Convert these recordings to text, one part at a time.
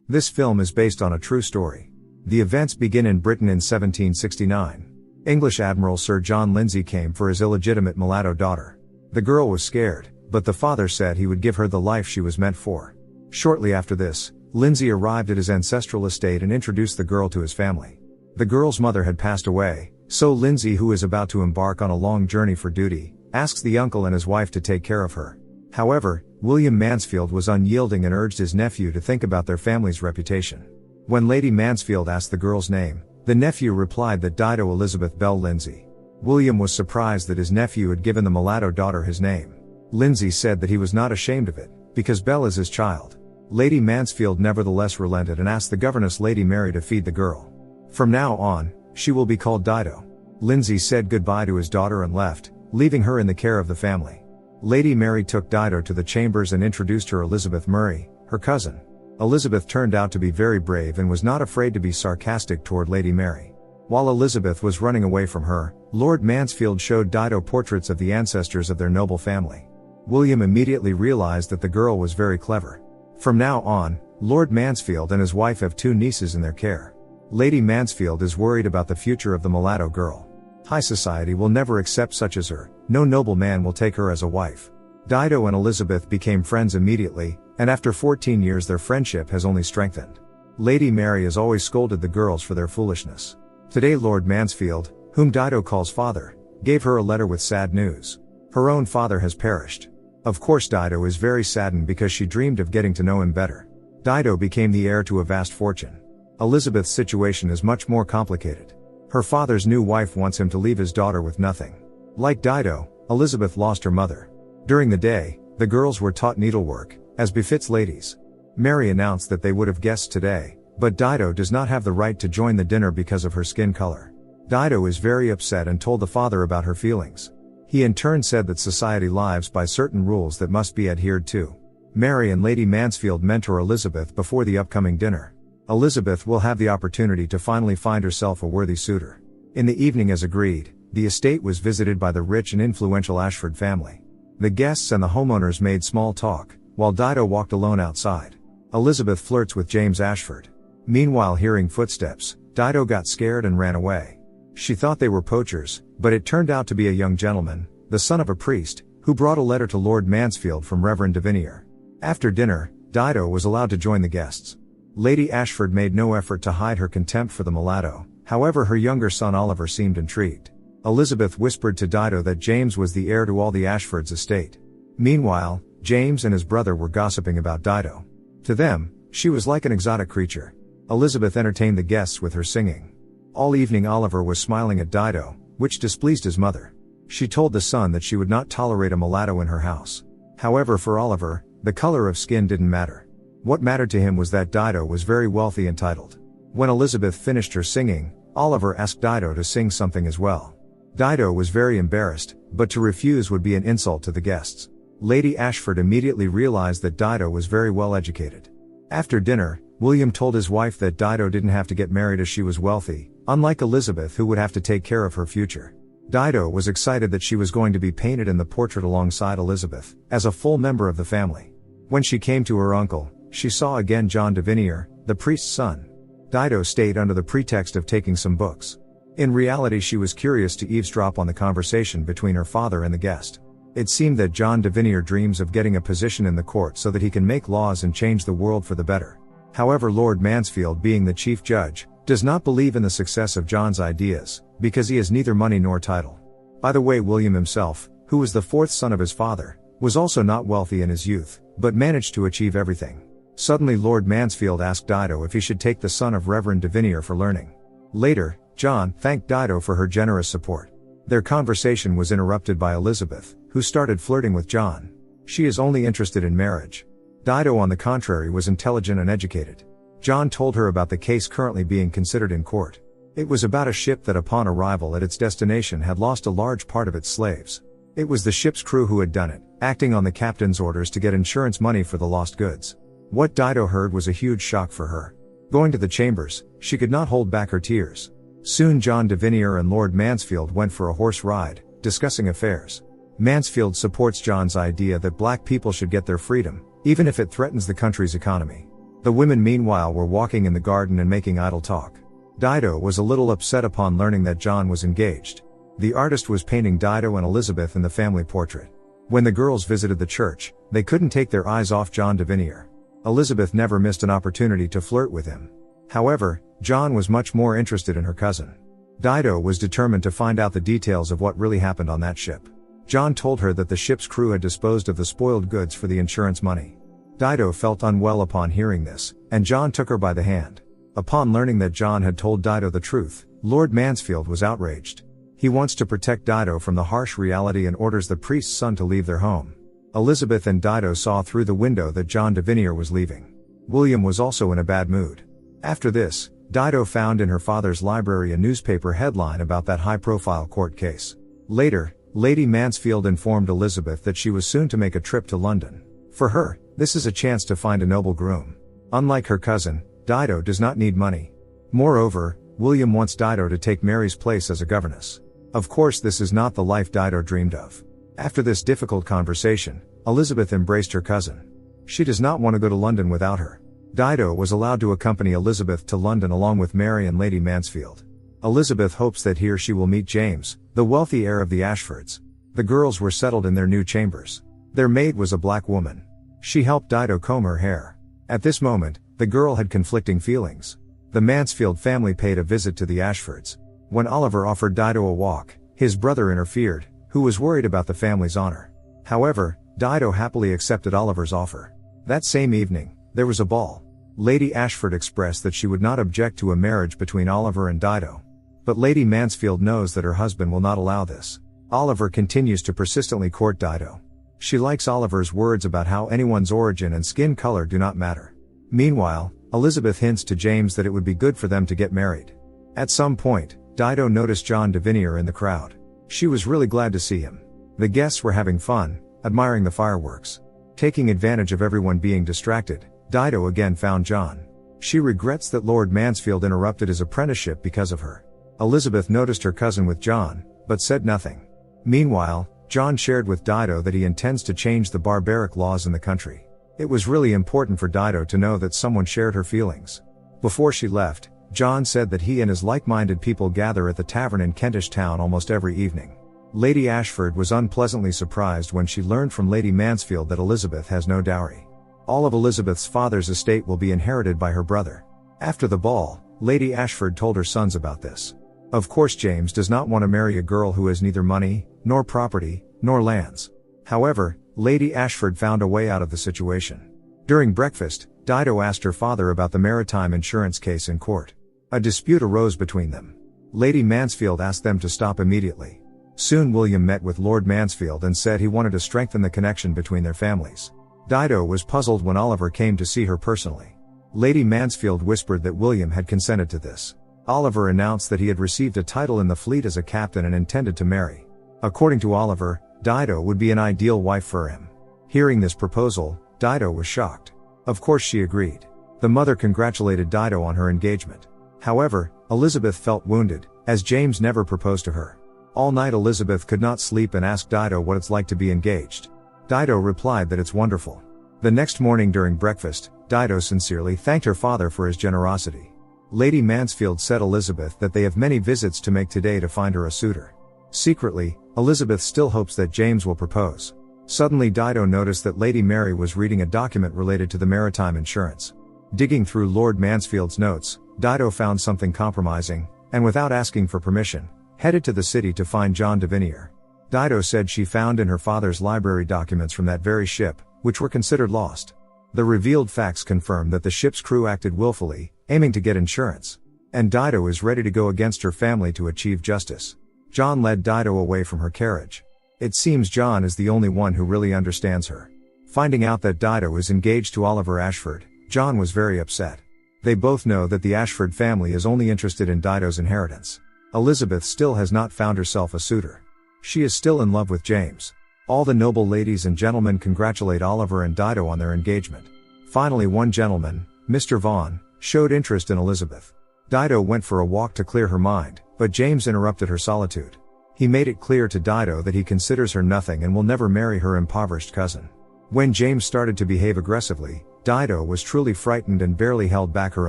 This film is based on a true story. The events begin in Britain in 1769. English Admiral Sir John Lindsay came for his illegitimate mulatto daughter. The girl was scared, but the father said he would give her the life she was meant for. Shortly after this, Lindsay arrived at his ancestral estate and introduced the girl to his family. The girl's mother had passed away, so Lindsay, who is about to embark on a long journey for duty, asks the uncle and his wife to take care of her. However, William Mansfield was unyielding and urged his nephew to think about their family's reputation. When Lady Mansfield asked the girl's name, the nephew replied that Dido Elizabeth Belle Lindsay. William was surprised that his nephew had given the mulatto daughter his name. Lindsay said that he was not ashamed of it, because Belle is his child. Lady Mansfield nevertheless relented and asked the governess Lady Mary to feed the girl. From now on, she will be called Dido. Lindsay said goodbye to his daughter and left, leaving her in the care of the family. Lady Mary took Dido to the chambers and introduced her Elizabeth Murray, her cousin. Elizabeth turned out to be very brave and was not afraid to be sarcastic toward Lady Mary. While Elizabeth was running away from her, Lord Mansfield showed Dido portraits of the ancestors of their noble family. William immediately realized that the girl was very clever. From now on, Lord Mansfield and his wife have 2 nieces in their care. Lady Mansfield is worried about the future of the mulatto girl. High society will never accept such as her, no nobleman will take her as a wife. Dido and Elizabeth became friends immediately, and after 14 years their friendship has only strengthened. Lady Mary has always scolded the girls for their foolishness. Today Lord Mansfield, whom Dido calls father, gave her a letter with sad news. Her own father has perished. Of course Dido is very saddened because she dreamed of getting to know him better. Dido became the heir to a vast fortune. Elizabeth's situation is much more complicated. Her father's new wife wants him to leave his daughter with nothing. Like Dido, Elizabeth lost her mother. During the day, the girls were taught needlework, as befits ladies. Mary announced that they would have guests today, but Dido does not have the right to join the dinner because of her skin color. Dido is very upset and told the father about her feelings. He in turn said that society lives by certain rules that must be adhered to. Mary and Lady Mansfield mentor Elizabeth before the upcoming dinner. Elizabeth will have the opportunity to finally find herself a worthy suitor. In the evening, as agreed, the estate was visited by the rich and influential Ashford family. The guests and the homeowners made small talk, while Dido walked alone outside. Elizabeth flirts with James Ashford. Meanwhile, hearing footsteps, Dido got scared and ran away. She thought they were poachers, but it turned out to be a young gentleman, the son of a priest, who brought a letter to Lord Mansfield from Reverend Davinier. After dinner, Dido was allowed to join the guests. Lady Ashford made no effort to hide her contempt for the mulatto, however her younger son Oliver seemed intrigued. Elizabeth whispered to Dido that James was the heir to all the Ashfords' estate. Meanwhile, James and his brother were gossiping about Dido. To them, she was like an exotic creature. Elizabeth entertained the guests with her singing. All evening Oliver was smiling at Dido, which displeased his mother. She told the son that she would not tolerate a mulatto in her house. However, for Oliver, the color of skin didn't matter. What mattered to him was that Dido was very wealthy and titled. When Elizabeth finished her singing, Oliver asked Dido to sing something as well. Dido was very embarrassed, but to refuse would be an insult to the guests. Lady Ashford immediately realized that Dido was very well educated. After dinner, William told his wife that Dido didn't have to get married as she was wealthy, unlike Elizabeth who would have to take care of her future. Dido was excited that she was going to be painted in the portrait alongside Elizabeth, as a full member of the family. When she came to her uncle, she saw again John Davinier, the priest's son. Dido stayed under the pretext of taking some books. In reality, she was curious to eavesdrop on the conversation between her father and the guest. It seemed that John Davinier dreams of getting a position in the court so that he can make laws and change the world for the better. However, Lord Mansfield, being the chief judge, does not believe in the success of John's ideas, because he has neither money nor title. By the way, William himself, who was the 4th son of his father, was also not wealthy in his youth, but managed to achieve everything. Suddenly Lord Mansfield asked Dido if he should take the son of Reverend Davinier for learning. Later, John thanked Dido for her generous support. Their conversation was interrupted by Elizabeth, who started flirting with John. She is only interested in marriage. Dido, on the contrary, was intelligent and educated. John told her about the case currently being considered in court. It was about a ship that upon arrival at its destination had lost a large part of its slaves. It was the ship's crew who had done it, acting on the captain's orders to get insurance money for the lost goods. What Dido heard was a huge shock for her. Going to the chambers, she could not hold back her tears. Soon John Davinier and Lord Mansfield went for a horse ride, discussing affairs. Mansfield supports John's idea that black people should get their freedom, even if it threatens the country's economy. The women meanwhile were walking in the garden and making idle talk. Dido was a little upset upon learning that John was engaged. The artist was painting Dido and Elizabeth in the family portrait. When the girls visited the church, they couldn't take their eyes off John Davinier. Elizabeth never missed an opportunity to flirt with him. However, John was much more interested in her cousin. Dido was determined to find out the details of what really happened on that ship. John told her that the ship's crew had disposed of the spoiled goods for the insurance money. Dido felt unwell upon hearing this, and John took her by the hand. Upon learning that John had told Dido the truth, Lord Mansfield was outraged. He wants to protect Dido from the harsh reality and orders the priest's son to leave their home. Elizabeth and Dido saw through the window that John Davinier was leaving. William was also in a bad mood. After this, Dido found in her father's library a newspaper headline about that high-profile court case. Later, Lady Mansfield informed Elizabeth that she was soon to make a trip to London. For her, this is a chance to find a noble groom. Unlike her cousin, Dido does not need money. Moreover, William wants Dido to take Mary's place as a governess. Of course, this is not the life Dido dreamed of. After this difficult conversation, Elizabeth embraced her cousin. She does not want to go to London without her. Dido was allowed to accompany Elizabeth to London along with Mary and Lady Mansfield. Elizabeth hopes that here she will meet James, the wealthy heir of the Ashfords. The girls were settled in their new chambers. Their maid was a black woman. She helped Dido comb her hair. At this moment, the girl had conflicting feelings. The Mansfield family paid a visit to the Ashfords. When Oliver offered Dido a walk, his brother interfered, who was worried about the family's honor. However, Dido happily accepted Oliver's offer. That same evening, there was a ball. Lady Ashford expressed that she would not object to a marriage between Oliver and Dido. But Lady Mansfield knows that her husband will not allow this. Oliver continues to persistently court Dido. She likes Oliver's words about how anyone's origin and skin color do not matter. Meanwhile, Elizabeth hints to James that it would be good for them to get married. At some point, Dido noticed John Davinier in the crowd. She was really glad to see him. The guests were having fun, admiring the fireworks. Taking advantage of everyone being distracted, Dido again found John. She regrets that Lord Mansfield interrupted his apprenticeship because of her. Elizabeth noticed her cousin with John, but said nothing. Meanwhile, John shared with Dido that he intends to change the barbaric laws in the country. It was really important for Dido to know that someone shared her feelings. Before she left, John said that he and his like-minded people gather at the tavern in Kentish Town almost every evening. Lady Ashford was unpleasantly surprised when she learned from Lady Mansfield that Elizabeth has no dowry. All of Elizabeth's father's estate will be inherited by her brother. After the ball, Lady Ashford told her sons about this. Of course, James does not want to marry a girl who has neither money, nor property, nor lands. However, Lady Ashford found a way out of the situation. During breakfast, Dido asked her father about the maritime insurance case in court. A dispute arose between them. Lady Mansfield asked them to stop immediately. Soon William met with Lord Mansfield and said he wanted to strengthen the connection between their families. Dido was puzzled when Oliver came to see her personally. Lady Mansfield whispered that William had consented to this. Oliver announced that he had received a title in the fleet as a captain and intended to marry. According to Oliver, Dido would be an ideal wife for him. Hearing this proposal, Dido was shocked. Of course she agreed. The mother congratulated Dido on her engagement. However, Elizabeth felt wounded, as James never proposed to her. All night Elizabeth could not sleep and asked Dido what it's like to be engaged. Dido replied that it's wonderful. The next morning during breakfast, Dido sincerely thanked her father for his generosity. Lady Mansfield said Elizabeth that they have many visits to make today to find her a suitor. Secretly, Elizabeth still hopes that James will propose. Suddenly Dido noticed that Lady Mary was reading a document related to the maritime insurance. Digging through Lord Mansfield's notes, Dido found something compromising, and without asking for permission, headed to the city to find John Davinier. Dido said she found in her father's library documents from that very ship, which were considered lost. The revealed facts confirmed that the ship's crew acted willfully, aiming to get insurance. And Dido is ready to go against her family to achieve justice. John led Dido away from her carriage. It seems John is the only one who really understands her. Finding out that Dido is engaged to Oliver Ashford, John was very upset. They both know that the Ashford family is only interested in Dido's inheritance. Elizabeth still has not found herself a suitor. She is still in love with James. All the noble ladies and gentlemen congratulate Oliver and Dido on their engagement. Finally, one gentleman, Mr. Vaughan, showed interest in Elizabeth. Dido went for a walk to clear her mind, but James interrupted her solitude. He made it clear to Dido that he considers her nothing and will never marry her impoverished cousin. When James started to behave aggressively, Dido was truly frightened and barely held back her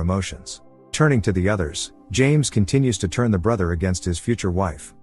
emotions. Turning to the others, James continues to turn the brother against his future wife.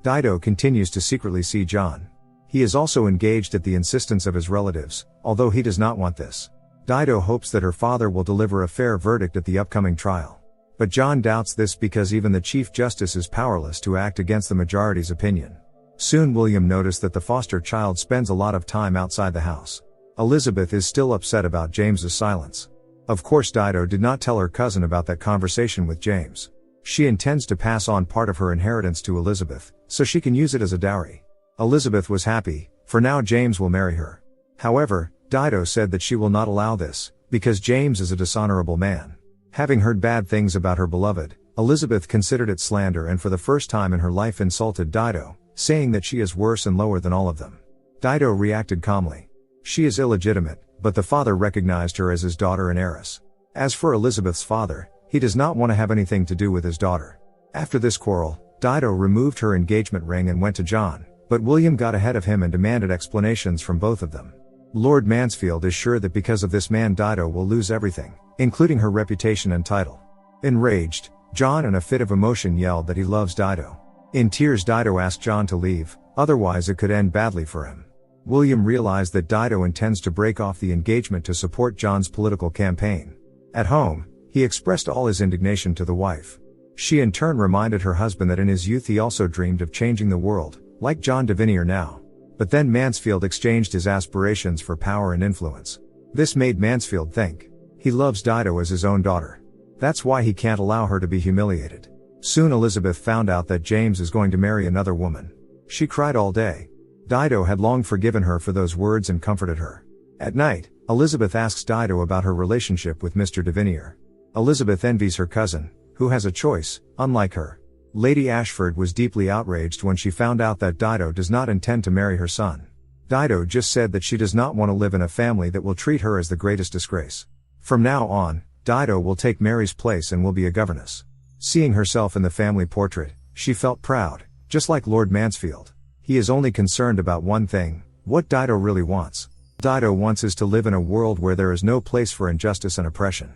Dido continues to secretly see John. He is also engaged at the insistence of his relatives, although he does not want this. Dido hopes that her father will deliver a fair verdict at the upcoming trial. But John doubts this because even the Chief Justice is powerless to act against the majority's opinion. Soon William noticed that the foster child spends a lot of time outside the house. Elizabeth is still upset about James's silence. Of course Dido did not tell her cousin about that conversation with James. She intends to pass on part of her inheritance to Elizabeth, so she can use it as a dowry. Elizabeth was happy, for now James will marry her. However, Dido said that she will not allow this, because James is a dishonorable man. Having heard bad things about her beloved, Elizabeth considered it slander and for the first time in her life insulted Dido, saying that she is worse and lower than all of them. Dido reacted calmly. She is illegitimate, but the father recognized her as his daughter and heiress. As for Elizabeth's father, he does not want to have anything to do with his daughter. After this quarrel, Dido removed her engagement ring and went to John, but William got ahead of him and demanded explanations from both of them. Lord Mansfield is sure that because of this man Dido will lose everything, including her reputation and title. Enraged, John in a fit of emotion yelled that he loves Dido. In tears Dido asked John to leave, otherwise it could end badly for him. William realized that Dido intends to break off the engagement to support John's political campaign. At home, he expressed all his indignation to the wife. She in turn reminded her husband that in his youth he also dreamed of changing the world, like John Davinier now. But then Mansfield exchanged his aspirations for power and influence. This made Mansfield think. He loves Dido as his own daughter. That's why he can't allow her to be humiliated. Soon Elizabeth found out that James is going to marry another woman. She cried all day. Dido had long forgiven her for those words and comforted her. At night, Elizabeth asks Dido about her relationship with Mr. Davinier. Elizabeth envies her cousin, who has a choice, unlike her. Lady Ashford was deeply outraged when she found out that Dido does not intend to marry her son. Dido just said that she does not want to live in a family that will treat her as the greatest disgrace. From now on, Dido will take Mary's place and will be a governess. Seeing herself in the family portrait, she felt proud, just like Lord Mansfield. He is only concerned about one thing, what Dido really wants. Dido wants is to live in a world where there is no place for injustice and oppression.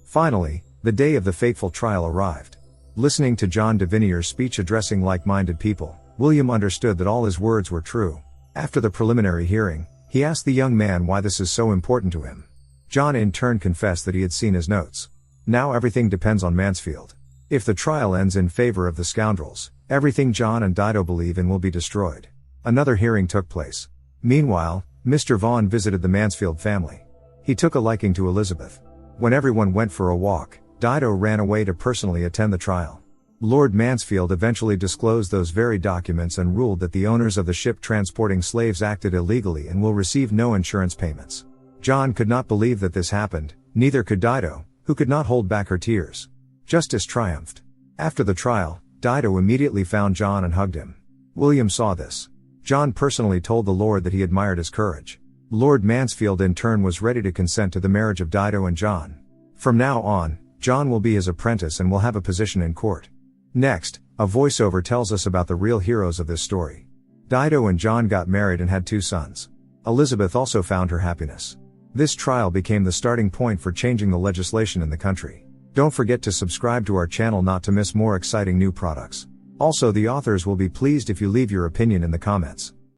Finally, the day of the fateful trial arrived. Listening to John Davinier's speech addressing like-minded people, William understood that all his words were true. After the preliminary hearing, he asked the young man why this is so important to him. John in turn confessed that he had seen his notes. Now everything depends on Mansfield. If the trial ends in favor of the scoundrels, everything John and Dido believe in will be destroyed. Another hearing took place. Meanwhile, Mr. Vaughan visited the Mansfield family. He took a liking to Elizabeth. When everyone went for a walk, Dido ran away to personally attend the trial. Lord Mansfield eventually disclosed those very documents and ruled that the owners of the ship transporting slaves acted illegally and will receive no insurance payments. John could not believe that this happened, neither could Dido, who could not hold back her tears. Justice triumphed. After the trial, Dido immediately found John and hugged him. William saw this. John personally told the Lord that he admired his courage. Lord Mansfield in turn was ready to consent to the marriage of Dido and John. From now on, John will be his apprentice and will have a position in court. Next, a voiceover tells us about the real heroes of this story. Dido and John got married and had 2 sons. Elizabeth also found her happiness. This trial became the starting point for changing the legislation in the country. Don't forget to subscribe to our channel not to miss more exciting new products. Also, the authors will be pleased if you leave your opinion in the comments.